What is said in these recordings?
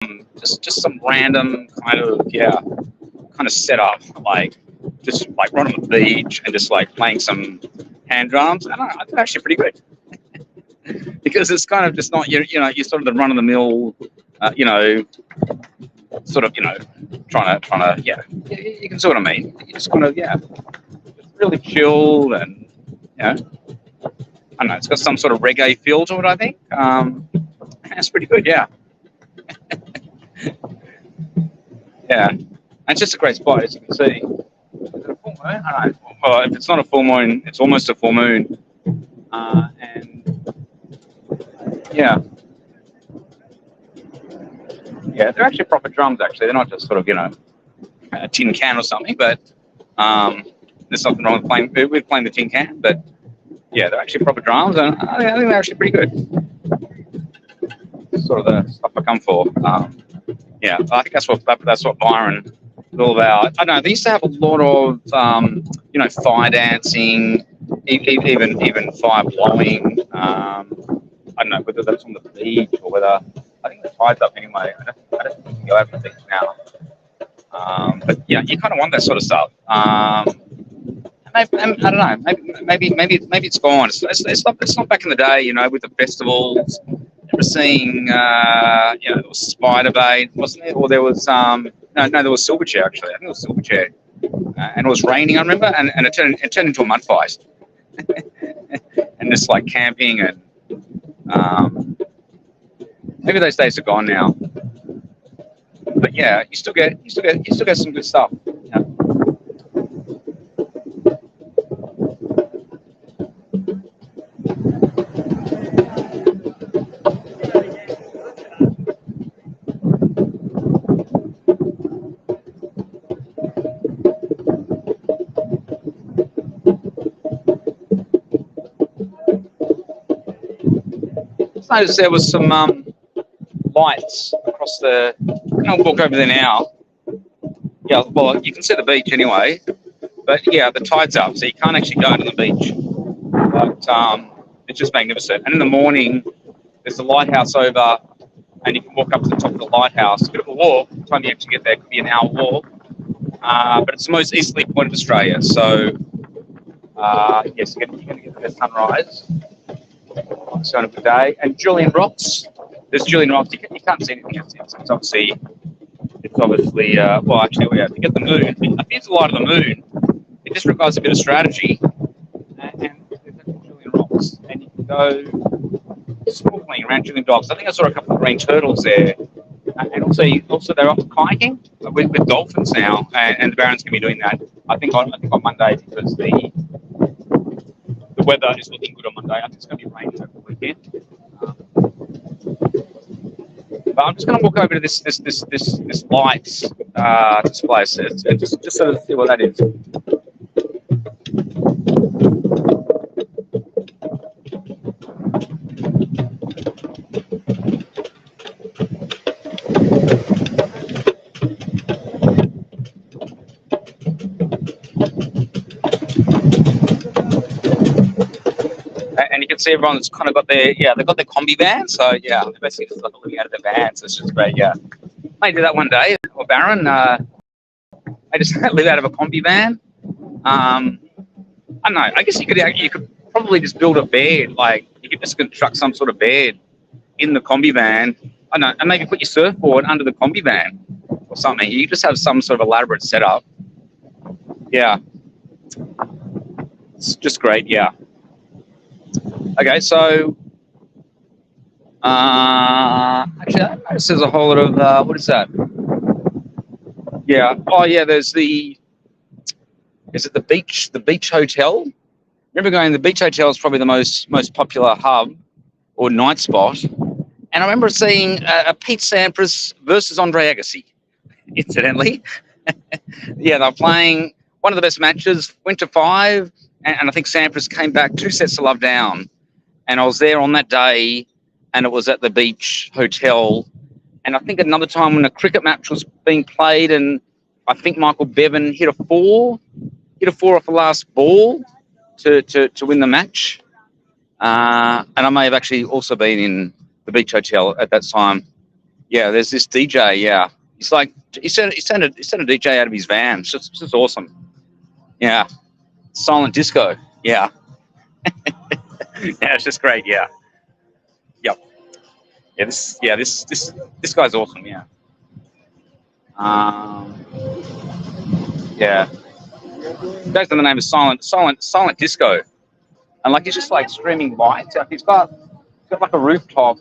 just some random kind of setup, like just like right on the beach and just like playing some hand drums. And it's actually pretty good because it's kind of just not you're sort of the run of the mill, you know, sort of trying to you can see what I mean. You just kind of really chilled and I don't know. It's got some sort of reggae feel to it, I think. It's pretty good, yeah. Yeah, and it's just a great spot, as you can see. Is it a full moon? I don't know. Well, if it's not a full moon, it's almost a full moon. And yeah, they're actually proper drums. Actually, they're not just sort of a tin can or something. But there's nothing wrong with playing the tin can. But yeah, they're actually proper drums, and I think they're actually pretty good. Sort of the stuff I come for. Yeah, I think that's what Byron is all about. I don't know. They used to have a lot of fire dancing, even fire blowing. I don't know whether that's on the beach or whether I think the tide's up anyway. I don't think you can go over the beach now. But yeah, you kind of want that sort of stuff. I don't know. Maybe it's gone. It's not back in the day. With the festivals. I remember seeing, there was Spider Bay, wasn't it? Or there was no, there was Silverchair actually. I think it was Silverchair, and it was raining. I remember, and it turned into a mud fight, and just like camping and maybe those days are gone now. But yeah, you still get some good stuff. Yeah. I noticed there was some lights across the. I'll walk over there now. Yeah, well, you can see the beach anyway, but yeah, the tide's up, so you can't actually go to the beach. But it's just magnificent. And in the morning, there's a lighthouse over, and you can walk up to the top of the lighthouse. A bit of a walk. By the time you actually get there, it could be an hour walk. But it's the most easterly point of Australia, so yes, you're going to get the sunrise. It's on a good day. And Julian Rocks. There's Julian Rocks. You can't see anything else. It's obviously well, actually, to get the moon. I think it's a light of the moon. It just requires a bit of strategy. And there's Julian Rocks. And you can go snorkeling around Julian Rocks. I think I saw a couple of green turtles there. And also they're off kayaking with dolphins now. And the Barron's going to be doing that, I think on Monday, because the weather is looking good on Monday. I think it's going to be raining over the weekend. But I'm just going to walk over to this lights display set, just sort of see what that is. And you can see everyone's kind of got they've got their combi van. So yeah, they're basically just like living out of their van. So it's just great. Yeah, I do that one day. Or Baron, I just live out of a combi van. I don't know. I guess you could probably just build a bed. Like you could just construct some sort of bed in the combi van. I don't know, and maybe put your surfboard under the combi van or something. You just have some sort of elaborate setup. Yeah, it's just great. Yeah. Okay, so actually, I noticed there's a whole lot of what is that? Yeah. Oh, yeah. Is it the beach hotel? Remember going? The beach hotel is probably the most popular hub or night spot. And I remember seeing a Pete Sampras versus Andre Agassi. Incidentally, yeah, they were playing one of the best matches. Went to 5, and I think Sampras came back 2 sets to love down. And I was there on that day, and it was at the beach hotel. And I think another time when a cricket match was being played, and I think Michael Bevan hit a 4 off the last ball to win the match. And I may have actually also been in the beach hotel at that time. Yeah, there's this DJ. Yeah, he's like he sent a DJ out of his van. It's just awesome. Yeah, silent disco. Yeah, yeah, it's just great. Yeah, yep. Yeah, this guy's awesome. Yeah. Um, yeah. Goes by the name of Silent Disco, and like he's just like streaming lights. He's got like a rooftop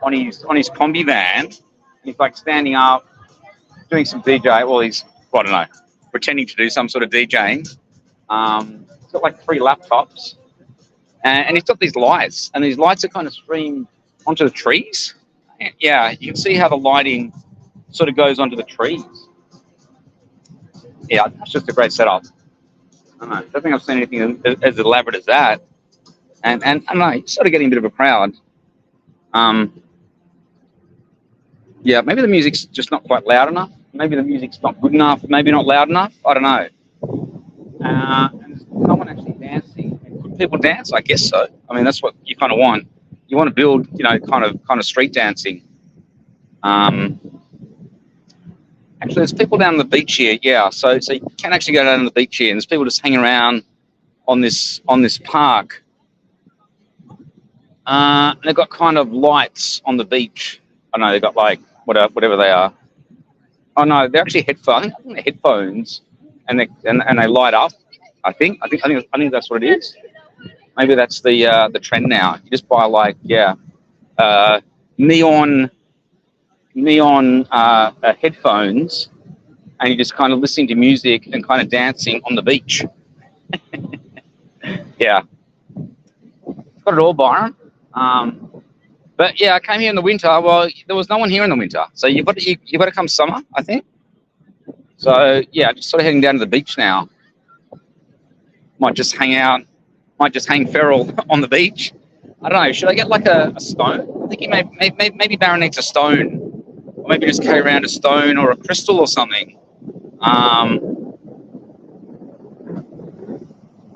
on his combi van. And he's like standing up, doing some DJ. Well, I don't know, pretending to do some sort of DJing. He's got like 3 laptops, and he's got these lights, and these lights are kind of streamed onto the trees. Yeah, you can see how the lighting sort of goes onto the trees. Yeah, that's just a great setup. I don't think I've seen anything as elaborate as that. And I don't know, it's sort of getting a bit of a crowd. Yeah, maybe the music's just not quite loud enough. Maybe the music's not good enough. Maybe not loud enough. I don't know. And there's no one actually dancing. Could people dance? I guess so. I mean, that's what you kind of want. You want to build, kind of street dancing. Actually, there's people down on the beach here. Yeah, so you can actually go down on the beach here, and there's people just hanging around on this park. And they've got kind of lights on the beach. I know they've got like whatever they are. Oh no, they're actually headphones. I think they're headphones, and they light up. I think that's what it is. Maybe that's the trend now. You just buy like neon headphones, and you're just kind of listening to music and kind of dancing on the beach. Yeah, got it all, Byron. But yeah, I came here in the winter. Well, there was no one here in the winter, so you've got to come summer, I think. So yeah, just sort of heading down to the beach now. Might just hang out. Might just hang feral on the beach. I don't know. Should I get like a stone? I think maybe Baron needs a stone, or maybe just carry around a stone or a crystal or something.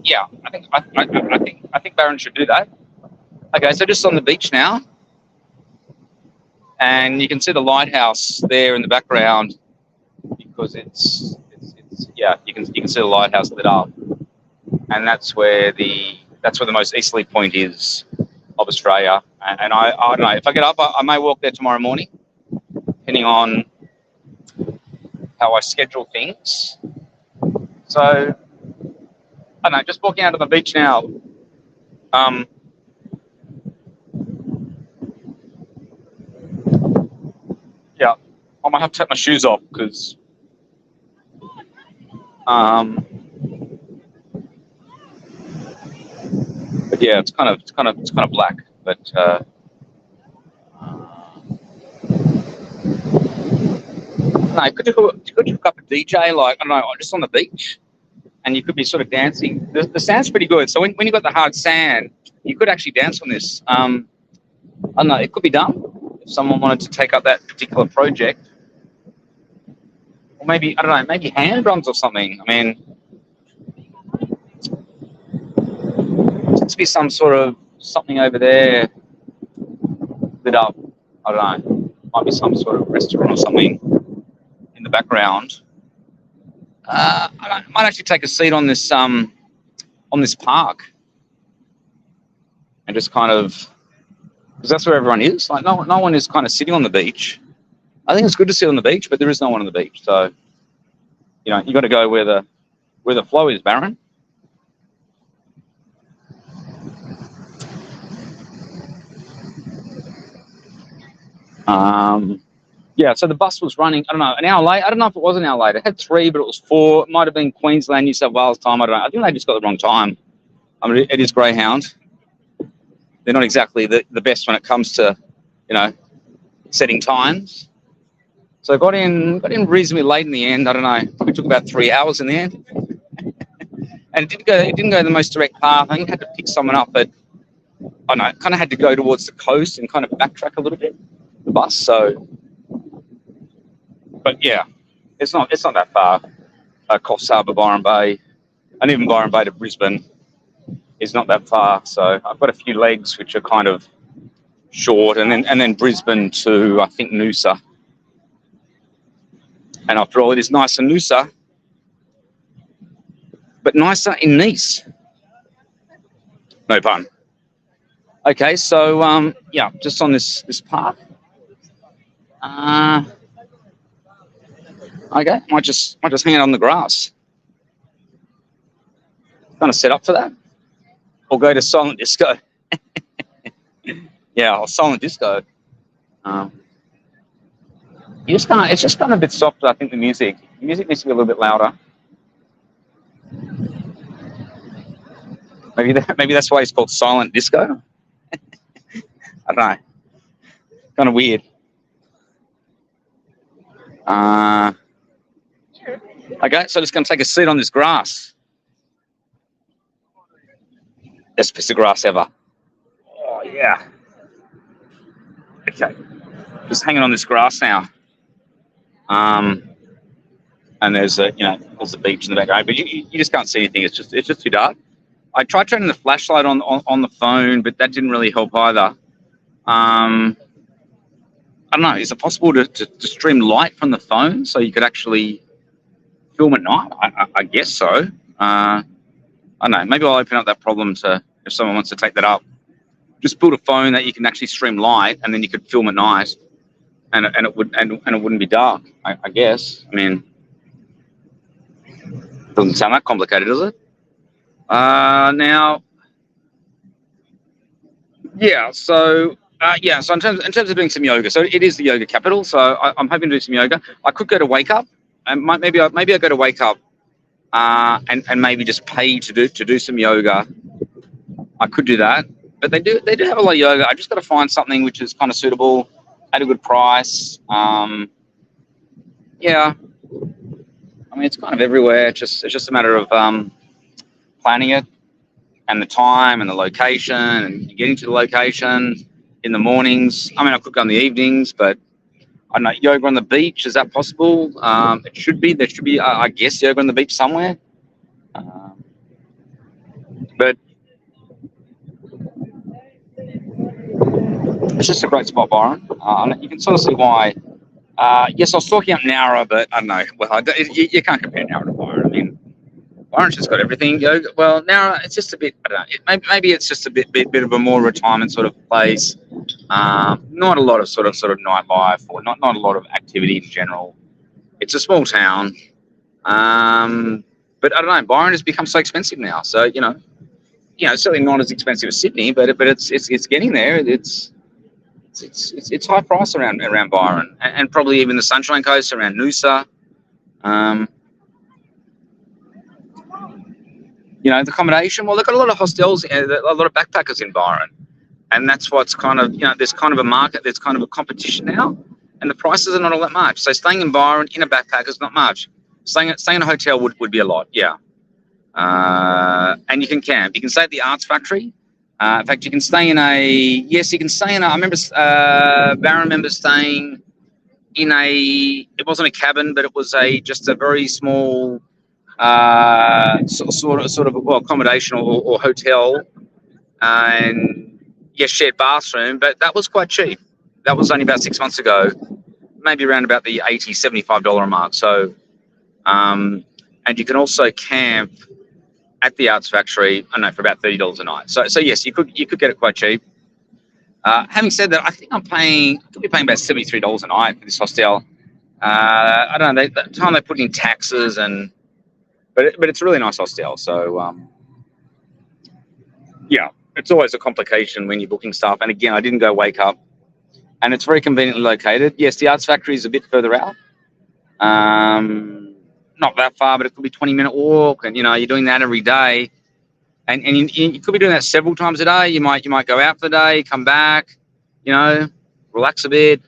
Yeah, I think Baron should do that. Okay, so just on the beach now, and you can see the lighthouse there in the background because it's you can see the lighthouse lit up, and that's where the most easterly point is of Australia. And I don't know, if I get up, I may walk there tomorrow morning, depending on how I schedule things. So I don't know, just walking out of the beach now. Yeah, I might have to take my shoes off because but yeah, it's kind of black. But no, could you hook up a DJ, like, I don't know, just on the beach, and you could be sort of dancing. The sand's pretty good, so when you got the hard sand, you could actually dance on this. I don't know, it could be done if someone wanted to take up that particular project, or maybe, I don't know, maybe hand drums or something. I mean, seems to be some sort of something over there lit up. I don't know, might be some sort of restaurant or something in the background. I might actually take a seat on this park and just kind of, because that's where everyone is. Like no one is kind of sitting on the beach. I think it's good to sit on the beach, but there is no one on the beach. So you got to go where the flow is, Baron. Yeah, so the bus was running, I don't know, an hour late. I don't know if it was an hour late. It had 3, but it was 4. It might have been Queensland, New South Wales time. I don't know. I think they just got the wrong time. I mean, it is Greyhound. They're not exactly the best when it comes to, setting times. So I got in reasonably late in the end. I don't know. Probably took about 3 hours in the end. And it didn't go the most direct path. I think I had to pick someone up, but I don't know, kind of had to go towards the coast and kind of backtrack a little bit, the bus. So, but yeah, it's not that far. Coffs Harbour, Byron Bay, and even Byron Bay to Brisbane is not that far. So I've got a few legs which are kind of short, and then Brisbane to, I think, Noosa. And after all, it is nicer in Noosa, but nicer in Nice. No pun. Okay, so yeah, just on this path. Okay, might just hang it on the grass. Kind of set up for that, or go to silent disco. Yeah, or silent disco. You just can't. It's just kind of a bit softer. I think the music needs to be a little bit louder. Maybe that's why it's called silent disco. I don't know. Kind of weird. Okay, so just going to take a seat on this grass. Best piece of grass ever. Oh yeah. Okay, just hanging on this grass now. And there's there's the beach in the background, but you just can't see anything. It's just too dark. I tried turning the flashlight on the phone, but that didn't really help either. I don't know. Is it possible to stream light from the phone so you could actually film at night? I guess so. I don't know. Maybe I'll open up that problem if someone wants to take that up. Just build a phone that you can actually stream light, and then you could film at night, and it wouldn't be dark. I guess. I mean, doesn't sound that complicated, does it? Now, yeah. So in terms of doing some yoga, so it is the yoga capital. So I'm hoping to do some yoga. I could go to Wake Up, and maybe I go to Wake Up, and maybe just pay to do some yoga. I could do that, but they do have a lot of yoga. I just got to find something which is kind of suitable at a good price. Yeah. I mean, it's kind of everywhere. It's just a matter of planning it, and the time, and the location, and getting to the location in the mornings. I mean, I could go in the evenings, but I don't know. Yoga on the beach, is that possible? It should be. There should be, I guess, yoga on the beach somewhere. But it's just a great spot, Byron. You can sort of see why. Yes, I was talking up Nowra, but I don't know. Well, you can't compare Nowra to Byron. I mean, Byron's just got everything. Yoga. Well, Nowra, it's just a bit. I don't know. Maybe it's just a bit of a more retirement sort of place. Not a lot of sort of nightlife, or not a lot of activity in general. It's a small town. But I don't know. Byron has become so expensive now. So certainly not as expensive as Sydney, but it's getting there. It's high price around Byron, and probably even the Sunshine Coast around Noosa. The accommodation. Well, they've got a lot of hostels, a lot of backpackers in Byron, and that's what's kind of there's kind of a market. There's kind of a competition now, and the prices are not all that much. So staying in Byron in a backpacker is not much. Staying in a hotel would be a lot. Yeah. And you can camp. You can stay at the Arts Factory. In fact, you can stay in you can stay in I remember, Barron remembers staying in it wasn't a cabin, but it was just a very small, sort of accommodation or hotel, and shared bathroom, but that was quite cheap. That was only about 6 months ago, maybe around about the $75 mark. So, and you can also camp at the Arts Factory, I don't know, for about $30 a night. So yes, you could get it quite cheap. Having said that, I think I could be paying about $73 a night for this hostel. I don't know, the time they put in taxes, but it's a really nice hostel. So it's always a complication when you're booking stuff. And again, I didn't go Wake Up, and it's very conveniently located. Yes, the Arts Factory is a bit further out. Not that far, but it could be 20-minute walk, and you're doing that every day, and you could be doing that several times a day. You might go out for the day, come back, relax a bit,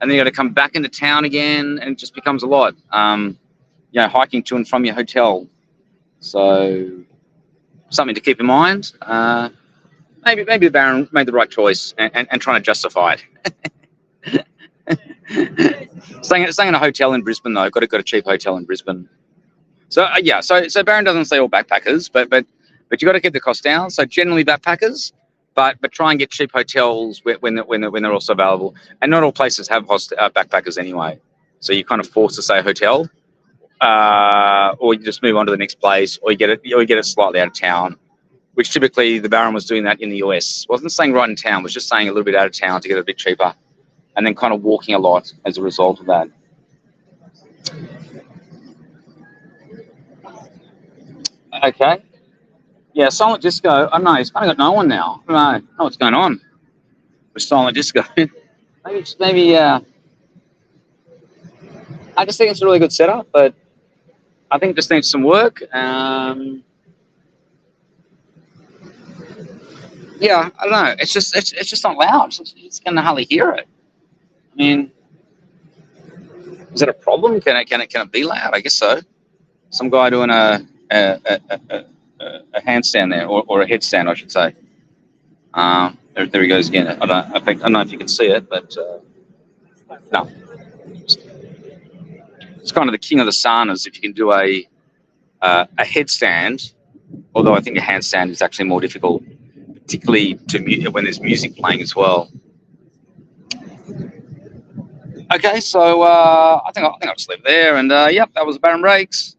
and then you got to come back into town again, and it just becomes a lot. Hiking to and from your hotel. So something to keep in mind. Maybe the Baron made the right choice and trying to justify it. Staying in a hotel in Brisbane, though. Got a cheap hotel in Brisbane. So so Baron doesn't say all backpackers, but you got to keep the cost down. So generally backpackers, but try and get cheap hotels when they're also available. And not all places have backpackers anyway, so you're kind of forced to stay a hotel, or you just move on to the next place, or you get it slightly out of town. Which typically the Baron was doing that in the US. Wasn't staying right in town, was just staying a little bit out of town to get it a bit cheaper, and then kind of walking a lot as a result of that. Okay. Yeah, Silent Disco. I don't know. It's kind of got no one now. I don't know what's going on with Silent Disco. maybe. I just think it's a really good setup, but I think it just needs some work. Yeah, I don't know. It's just not loud. It's going to hardly hear it. I mean, is it a problem? Can it be loud? I guess so. Some guy doing a handstand there, or a headstand, I should say. There he goes again. I don't know if you can see it, but no. It's kind of the king of the saunas if you can do a headstand. Although I think a handstand is actually more difficult, particularly when there's music playing as well. Okay, so I think I'll just leave it there. And yep, that was Baron Breaks.